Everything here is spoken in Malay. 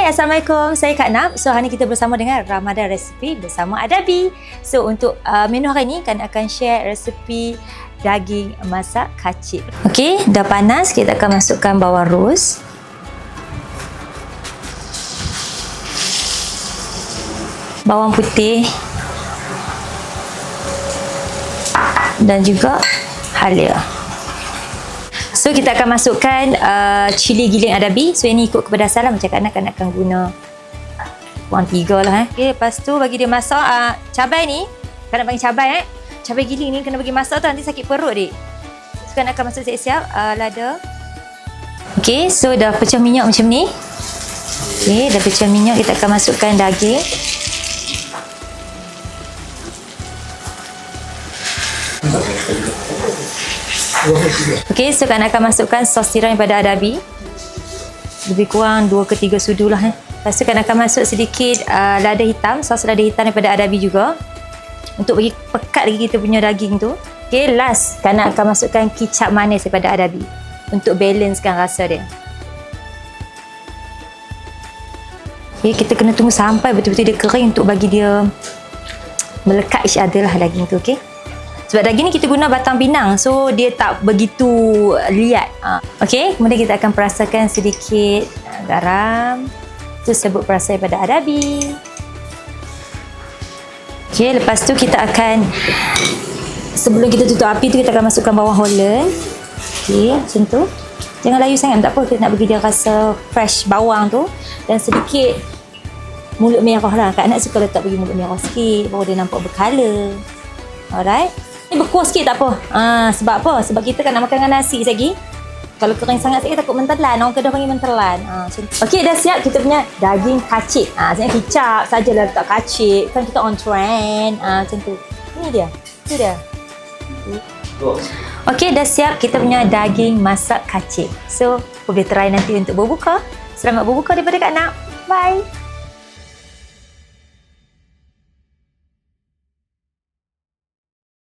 Hai, Assalamualaikum. Saya Kak Nap. So, hari ni kita bersama dengan Ramadan Resipi bersama Adabi. So, untuk menu hari ni kan akan share resepi daging masak kacip. Okey, dah panas, kita akan masukkan bawang ros. Bawang putih. Dan juga halia. So kita akan masukkan cili giling Adabi. So ini ikut kepedasan lah, macam Kak Nak akan guna kurang 3 lah. Okay, lepas tu bagi dia masak cabai ni, Kak Nak bagi cabai cabai giling ni kena bagi masak tu, nanti sakit perut dik. So Kak Nak akan masuk siap-siap lada. Okay, so dah pecah minyak macam ni. Okay, dah pecah minyak, kita akan masukkan daging. Okey, so Kak Nak akan masukkan sos tiram daripada Adabi. Lebih kurang 2 ke 3 sudu lah. Lepas tu Kak Nak akan masuk sedikit lada hitam, sos lada hitam daripada Adabi juga. Untuk bagi pekat lagi kita punya daging tu. Okey, last Kak Nak akan masukkan kicap manis daripada Adabi. Untuk balancekan rasa dia. Okey, kita kena tunggu sampai betul-betul dia kering untuk bagi dia melekat each other lah daging tu, okey. Sebab daging ni kita guna batang pinang, so dia tak begitu liat. Okey, kemudian kita akan perasakan sedikit garam. Itu sebut perasa daripada Adabi. Okey, lepas tu kita akan, sebelum kita tutup api tu, kita akan masukkan bawang holland. Okey, macam tu. Jangan layu sangat, tak apa, kita nak bagi dia rasa fresh bawang tu. Dan sedikit mulut merah lah. Kak Nak suka letak bagi mulut merah sikit, baru dia nampak bercolour. Alright. Ni berkuah sikit tak apa. Sebab apa? Sebab kita kan nak makan dengan nasi lagi. Kalau kering sangat sikit takut mentelan. Orang Kedah panggil mentelan. Okey, dah siap kita punya daging kacip. Sebenarnya kicap sajalah letak kacip. Kan kita on trend. Macam tu. Ini dia. Itu dia. Okey, dah siap kita punya daging masak kacip. So, boleh try nanti untuk berbuka. Selamat berbuka daripada Kak Nak. Bye.